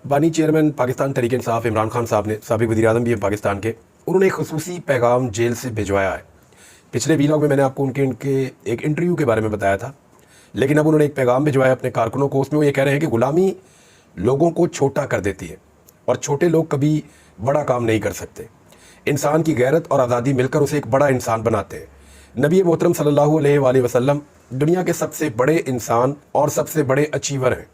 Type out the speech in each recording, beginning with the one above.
बानी चेयरमैन पाकिस्तान तहरीक इंसाफ इमरान खान साहब ने, साबिक वज़ीर-ए-आज़म भी हैं पाकिस्तान के, उन्होंने एक ख़ुसूसी पैगाम जेल से भिजवाया है। पिछले वीलॉग में मैंने आपको उनके एक इंटरव्यू के बारे में बताया था, लेकिन अब उन्होंने एक पैगाम भिजवाया अपने कारकुनों को। उसमें वो ये कह रहे हैं कि गुलामी लोगों को छोटा कर देती है और छोटे लोग कभी बड़ा काम नहीं कर सकते। इंसान की गैरत और आज़ादी मिलकर उसे एक बड़ा इंसान बनाते हैं। नबी मोहतरम सल्लल्लाहु अलैहि वसल्लम दुनिया के सबसे बड़े इंसान और सबसे बड़े अचीवर हैं।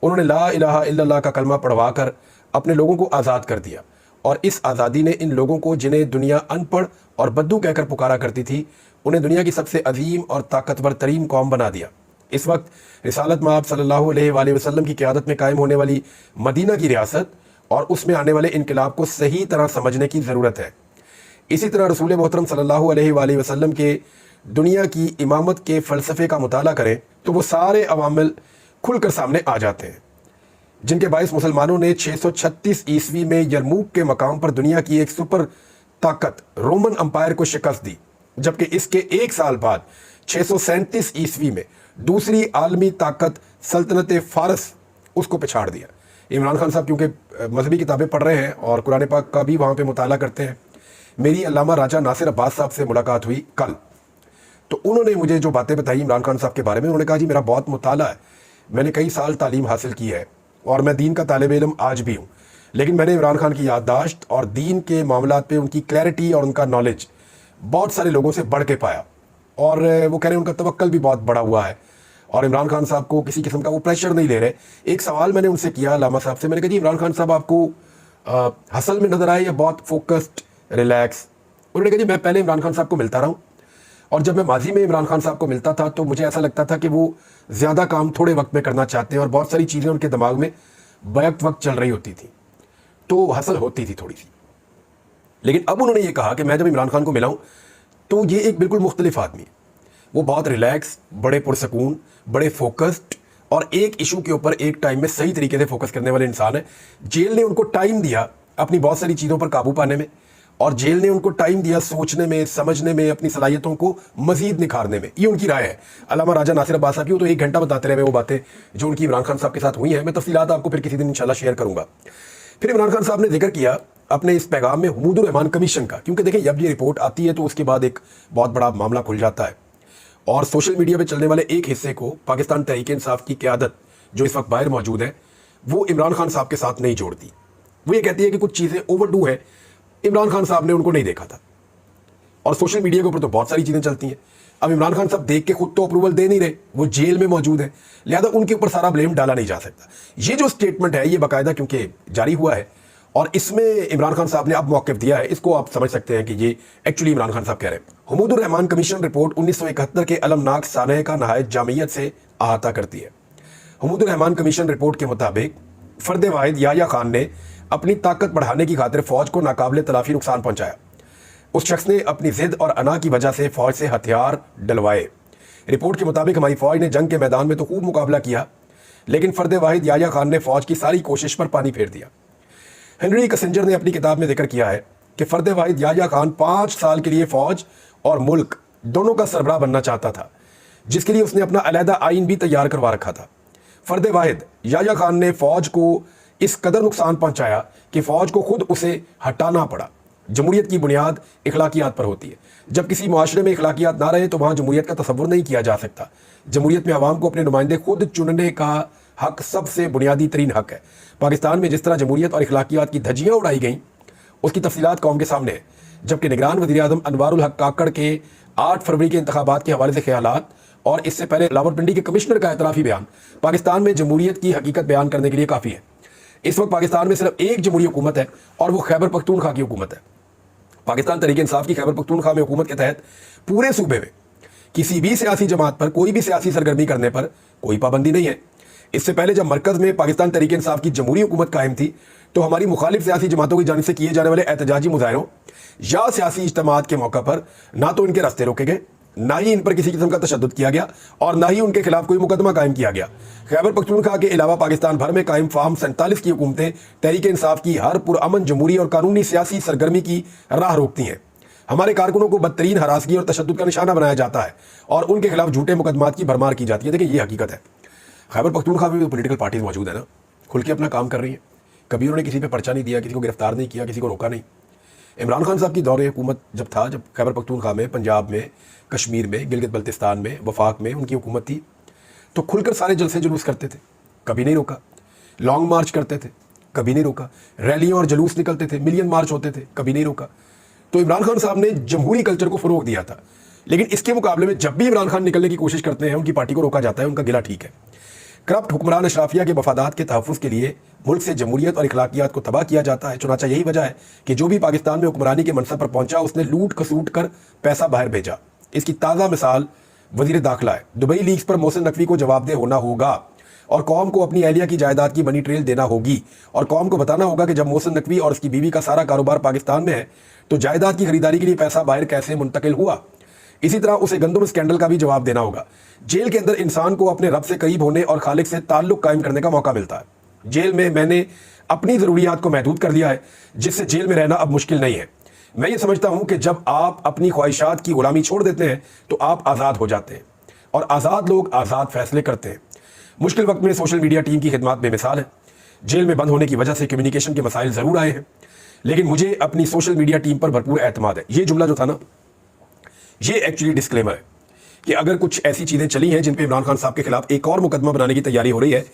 उन्होंने ला इलाहा इल्लल्लाह का कलमा पढ़वा कर अपने लोगों को आज़ाद कर दिया, और इस आज़ादी ने इन लोगों को, जिन्हें दुनिया अनपढ़ और बद्दू कहकर पुकारा करती थी, उन्हें दुनिया की सबसे अजीम और ताकतवर तरीन कौम बना दिया। इस वक्त रिसालत माब सल्लल्लाहु अलैहि वसल्लम की क़यादत में कायम होने वाली मदीना की रियासत और उसमें आने वाले इनकलाब को सही तरह समझने की ज़रूरत है। इसी तरह रसूल मोहतरम सल्लल्लाहु अलैहि वसल्लम के दुनिया की इमामत के फ़लसफ़े का मुताला करें तो वो सारे अवामिल खुलकर सामने आ जाते हैं, जिनके बायस मुसलमानों ने 636 ईस्वी में यरमूक के मकाम पर दुनिया की एक सुपर ताकत रोमन अम्पायर को शिकस्त दी, जबकि इसके एक साल बाद 637 ईस्वी में दूसरी आलमी ताकत सल्तनत फ़ारस उसको पिछाड़ दिया। इमरान खान साहब क्योंकि मजहबी किताबें पढ़ रहे हैं और कुरान पाक का भी वहाँ पे मुताला करते हैं, मेरी अल्लामा राजा नासिर अब्बास साहब से मुलाकात हुई कल, तो उन्होंने मुझे जो बातें बताई इमरान खान साहब के बारे में, उन्होंने कहा जी मेरा बहुत मुताला है, मैंने कई साल तालीम हासिल की है और मैं दीन का तालिब इल्म आज भी हूँ, लेकिन मैंने इमरान खान की याददाश्त और दीन के मामलात पे उनकी क्लैरिटी और उनका नॉलेज बहुत सारे लोगों से बढ़ के पाया। और वो कह रहे हैं उनका तवक्कल भी बहुत बड़ा हुआ है और इमरान खान साहब को किसी किस्म का वो प्रेशर नहीं ले रहे। एक सवाल मैंने उनसे किया लामा साहब से, मैंने कहा जी इमरान खान साहब आपको हसल में नज़र आए या बहुत फोकस्ड रिलैक्स? उन्होंने कहा जी मैं पहले इमरान खान साहब को मिलता रहा हूँ, और जब मैं माजी में इमरान खान साहब को मिलता था तो मुझे ऐसा लगता था कि वो ज़्यादा काम थोड़े वक्त में करना चाहते हैं और बहुत सारी चीज़ें उनके दिमाग में बैक वक्त चल रही होती थी, तो हसल होती थी थोड़ी सी। लेकिन अब उन्होंने ये कहा कि मैं जब इमरान खान को मिला हूँ तो ये एक बिल्कुल मुख्तलिफ आदमी है। वो बहुत रिलैक्स, बड़े पुरसकून, बड़े फोकस्ड और एक इशू के ऊपर एक टाइम में सही तरीके से फोकस करने वाले इंसान है। जेल ने उनको टाइम दिया अपनी बहुत सारी चीज़ों पर काबू पाने में, और जेल ने उनको टाइम दिया सोचने में, समझने में, अपनी सलाहियतों को मजीद निखारने में। ये उनकी राय है। अल्लामा राजा नासिर अब्बास साहब की तो 1 घंटा बताते रहे वो बातें जो उनकी इमरान खान साहब के साथ हुई हैं। मैं तफसीलात आपको फिर किसी दिन इंशाल्लाह शेयर करूंगा। फिर इमरान खान साहब ने जिक्र किया अपने इस पैगाम में हुमूदुर रहमान कमीशन का, क्योंकि देखिए जब ये रिपोर्ट आती है तो उसके बाद एक बहुत बड़ा मामला खुल जाता है, और सोशल मीडिया पर चलने वाले एक हिस्से को पाकिस्तान तहरीक इंसाफ की क़यादत जो इस वक्त बाहर मौजूद है वो इमरान खान साहब के साथ नहीं जोड़ती। वो ये कहती है कि कुछ चीज़ें ओवरडू है, इमरान खान साहब ने उनको नहीं देखा था। और सोशल मीडिया के ऊपर तो बहुत सारी चीज़ें चलती हैं। अब इमरान खान साहब देख के खुद तो अप्रूवल दे नहीं रहे, वो जेल में मौजूद है, लिहाजा उनके ऊपर सारा ब्लेम डाला नहीं जा सकता। ये जो स्टेटमेंट है ये बाकायदा क्योंकि जारी हुआ है और इसमें इमरान खान साहब ने अब मौक़िफ़ दिया है, इसको आप समझ सकते हैं कि ये एक्चुअली इमरान खान साहब कह रहे हैं। हुमूदुर रहमान कमीशन रिपोर्ट 1971 के अलमनाक सानहे का नहायत जामियत से अहाता करती है। हुमूदुर रहमान कमीशन रिपोर्ट के मुताबिक फ़र्द वाहिद याह्या खान ने अपनी ताकत बढ़ाने की खातिर फ़ौज को नाकाबिले तलाफ़ी नुकसान पहुंचाया। उस शख्स ने अपनी ज़िद और अना की वजह से फ़ौज से हथियार डलवाए। रिपोर्ट के मुताबिक हमारी फ़ौज ने जंग के मैदान में तो खूब मुकाबला किया, लेकिन फ़र्द वाहिद याह्या खान ने फ़ौज की सारी कोशिश पर पानी फेर दिया। हेनरी किसिंजर ने अपनी किताब में जिक्र किया है कि फ़र्द वाहिद याह्या खान 5 साल के लिए फ़ौज और मुल्क दोनों का सरबराह बनना चाहता था, जिसके लिए उसने अपना अलहदा आइन भी तैयार करवा रखा था। फ़र्द वाहिद याह्या खान ने फ़ौज को इस कदर नुकसान पहुंचाया कि फ़ौज को खुद उसे हटाना पड़ा। जमहूरियत की बुनियाद इखलाकियात पर होती है। जब किसी मुआशरे में इखलाकियात ना रहे तो वहाँ जमहूरियत का तसव्वुर नहीं किया जा सकता। जमहूरियत में आवाम को अपने नुमाइंदे खुद चुनने का हक सबसे बुनियादी तरीन हक है। पाकिस्तान में जिस तरह जमहूरियत और इखलाकियात की धज्जियाँ उड़ाई गईं उसकी तफसीलात कौम के सामने है, जबकि निगरान वज़ीर-ए-आज़म अनवारुल हक काकड़ के 8 फरवरी के इंतखाबात के हवाले से ख्यालात और इससे पहले रावलपिंडी के कमिश्नर का एतराफ़ी बयान पाकिस्तान में जमहूरियत की हकीकत बयान करने के लिए काफ़ी है। इस वक्त पाकिस्तान में सिर्फ एक जमहूरी हुकूमत है और वो खैबर पख्तूनख्वा की हुकूमत है। पाकिस्तान तहरीक इंसाफ की खैबर पख्तूनख्वा में हुकूमत के तहत पूरे सूबे में किसी भी सियासी जमात पर कोई भी सियासी सरगर्मी करने पर कोई पाबंदी नहीं है। इससे पहले जब मरकज़ में पाकिस्तान तहरीक इंसाफ की जमहूरी हुकूमत कायम थी तो हमारी मुखालिफ सियासी जमातों की जानिब से किए जाने वाले एहतजाजी मुजाहरों या सियासी इज्तिमात के मौका पर ना तो इनके रास्ते रोके गए, ना ही इन पर किसी किस्म का तशद्दुद किया गया और ना ही उनके खिलाफ कोई मुकदमा कायम किया गया। खैबर पख्तूनख्वा के अलावा पाकिस्तान भर में कायम फार्म 47 की हुकूमतें तहरीक इंसाफ की हर पुरअमन जमहूरी और कानूनी सियासी सरगर्मी की राह रोकती हैं। हमारे कारकुनों को बदतरीन हरासगी और तशद्दुद का निशाना बनाया जाता है और उनके खिलाफ झूठे मुकदमात की भरमार की जाती है। देखिए ये हकीकत है। खैबर पख्तूनख्वा में भी पोलिटिकल पार्टीज मौजूद है ना, खुल के अपना काम कर रही हैं। कभी उन्होंने किसी पे पर्चा नहीं दिया, किसी को गिरफ्तार नहीं किया, किसी को रोका नहीं। इमरान खान साहब की दौरे हुकूमत जब था, जब खैबर पख्तूनख्वा में, पंजाब में, कश्मीर में, गिलगित बल्तिस्तान में, वफाक में उनकी हुकूमत थी, तो खुलकर सारे जलसे जुलूस करते थे, कभी नहीं रोका। लॉन्ग मार्च करते थे, कभी नहीं रोका। रैलियाँ और जुलूस निकलते थे, मिलियन मार्च होते थे, कभी नहीं रोका। तो इमरान खान साहब ने जमहूरी कल्चर को फ़रोग दिया था। लेकिन इसके मुकाबले में जब भी इमरान खान निकलने की कोशिश करते हैं, उनकी पार्टी को रोका जाता है, उनका गिला ठीक है। करप्ट हुक्मरान अशराफिया के मफादात के तहफ़्फ़ुज़ के लिए मुल्क से जमहूरियत और इखलाकियात को तबाह किया जाता है। चुनांचे यही वजह है कि जो भी पाकिस्तान में हुक्मरानी के मनसब पर पहुंचा, उसने लूट खसूट कर पैसा बाहर भेजा। इसकी ताज़ा मिसाल वज़ीर दाखिला है। दुबई लीक्स पर मोहसिन नकवी को जवाबदेह होना होगा और कौम को अपनी अहलिया की जायदाद की मनी ट्रेल देना होगी, और कौम को बताना होगा कि जब मोहसिन नकवी और उसकी बीवी का सारा कारोबार पाकिस्तान में है, तो जायदाद की खरीदारी के लिए पैसा बाहर कैसे मुंतकिल हुआ। इसी तरह उसे गंदम स्कैंडल का भी जवाब देना होगा। जेल के अंदर इंसान को अपने रब से करीब होने और खालिक से ताल्लुक कायम करने का मौका मिलता है। जेल में मैंने अपनी ज़रूरियात को महदूद कर दिया है, जिससे जेल में रहना अब मुश्किल नहीं है। मैं ये समझता हूँ कि जब आप अपनी ख्वाहिशात की गुलामी छोड़ देते हैं तो आप आज़ाद हो जाते हैं, और आज़ाद लोग आज़ाद फैसले करते हैं। मुश्किल वक्त में सोशल मीडिया टीम की खिदमत बेमिसाल है। जेल में बंद होने की वजह से कम्युनिकेशन के मसाइल ज़रूर आए हैं, लेकिन मुझे अपनी सोशल मीडिया टीम पर भरपूर एतमाद है। ये जुमला जो था ना, ये एक्चुअली डिस्क्लेमर है कि अगर कुछ ऐसी चीज़ें चली हैं जिन पे इमरान खान साहब के खिलाफ एक और मुकदमा बनाने की तैयारी हो रही है,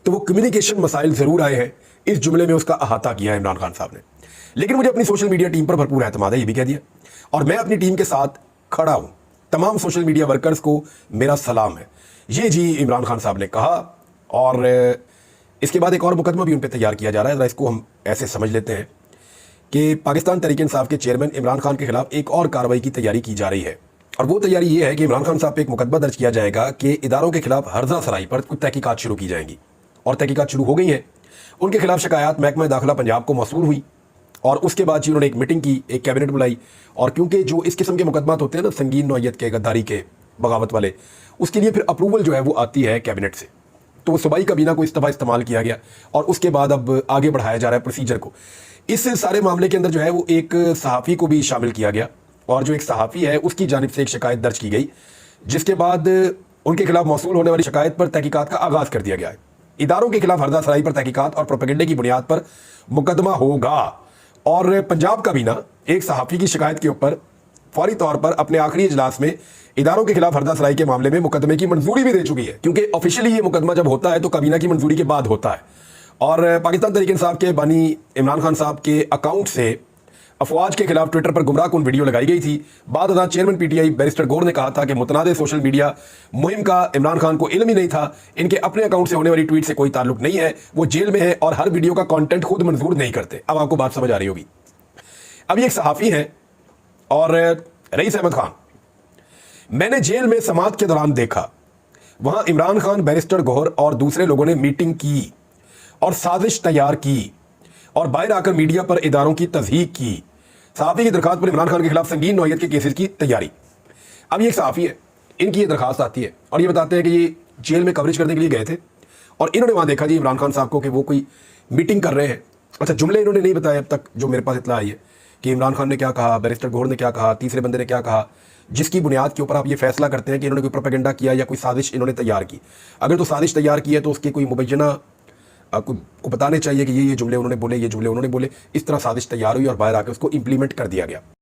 तो वो कम्युनिकेशन मसाइल ज़रूर आए हैं। इस जुमले में उसका अहाता किया है इमरान खान साहब ने। लेकिन मुझे अपनी सोशल मीडिया टीम पर भरपूर एतमाद है, ये भी कह दिया, और मैं अपनी टीम के साथ खड़ा हूँ। तमाम सोशल मीडिया वर्कर्स को मेरा सलाम है। ये जी इमरान खान साहब ने कहा, और इसके बाद एक और मुकदमा भी उन पर तैयार किया जा रहा है। ज़रा इसको हम ऐसे समझ लेते हैं कि पाकिस्तान तहरीक इंसाफ के चेयरमैन इमरान खान के खिलाफ एक और कार्रवाई की तैयारी की जा रही है, और वो तैयारी ये है कि इमरान खान साहब पे एक मुकदमा दर्ज किया जाएगा कि इदारों के खिलाफ हर्जा सराई पर कुछ तहकीकात शुरू की जाएंगी, और तहकीकात शुरू हो गई हैं। उनके खिलाफ शिकायत महकमा दाखिला पंजाब को मौसूल हुई, और उसके बाद जी उन्होंने एक मीटिंग की, एक कैबिनेट बुलाई, और क्योंकि जो इस किस्म के मुकदमात होते हैं ना, संगीन नौयत के, गद्दारी के, बगावत वाले, उसके लिए फिर अप्रूवल जो है वो आती है कैबिनेट से। तो सूबाई काबीना को इस दफ़ा इस्तेमाल किया गया, और उसके बाद अब आगे बढ़ाया जा रहा है प्रोसीजर को। इस सारे मामले के अंदर जो है वो एक सहाफ़ी को भी शामिल किया गया, और जो एक सहाफ़ी है उसकी जानिब से एक शिकायत दर्ज की गई, जिसके बाद उनके खिलाफ मौसूल होने वाली शिकायत पर तहकीकात का आगाज़ कर दिया गया है। इदारों के खिलाफ हर्जा सराई पर तहकीकात और प्रोपेगेंडे की बुनियाद पर मुकदमा होगा, और पंजाब काबीना एक सहाफ़ी की शिकायत के ऊपर फौरी तौर पर अपने आखिरी इजलास में इदारों के खिलाफ हर्जा सराई के मामले में मुकदमे की मंजूरी भी दे चुकी है, क्योंकि ऑफिशियली ये मुकदमा जब होता है तो काबीना की मंजूरी के बाद होता है। और पाकिस्तान तहरीक इंसाफ के बानी इमरान खान साहब के अकाउंट से अफवाज के खिलाफ ट्विटर पर गुमराह कुन वीडियो लगाई गई थी। बाद अदा चेयरमैन पीटीआई बैरिस्टर गौर ने कहा था कि मुतनाज़ सोशल मीडिया मुहिम का इमरान खान को इल्म ही नहीं था, इनके अपने अकाउंट से होने वाली ट्वीट से कोई ताल्लुक नहीं है, वो जेल में है और हर वीडियो का कंटेंट खुद मंजूर नहीं करते। अब आपको बात समझ आ रही होगी। अब ये एक सहाफ़ी हैं और रईस अहमद खान, मैंने जेल में समात के दौरान देखा, वहां इमरान खान, बैरिस्टर गौहर और दूसरे लोगों ने मीटिंग की और साजिश तैयार की और बाहर आकर मीडिया पर इदारों की तज़हीक की। सहाफ़ी की दरखास्त पर इमरान खान के खिलाफ संगीन नौयत के केसेस की तैयारी। अब ये एक सहाफ़ी है, इनकी ये दरखास्त आती है और ये बताते हैं कि ये जेल में कवरेज करने के लिए गए थे और इन्होंने वहाँ देखा जी इमरान खान साहब को कि वो कोई मीटिंग कर रहे हैं। अच्छा, जुमले इन्होंने नहीं बताए अब तक, जो मेरे पास इत्तला आई है कि इमरान खान ने क्या कहा, बैरिस्टर गौहर ने क्या कहा, तीसरे बंदे ने क्या कहा, जिसकी बुनियाद के ऊपर आप ये फैसला करते हैं कि इन्होंने कोई प्रोपेगेंडा किया या कोई साजिश इन्होंने तैयार की। अगर तो साजिश तैयार की है तो उसकी कोई मुबैना आपको को बताने चाहिए कि ये जुमले उन्होंने बोले, ये जुमले उन्होंने बोले। इस तरह साजिश तैयार हुई और बाहर आकर उसको इम्प्लीमेंट कर दिया गया।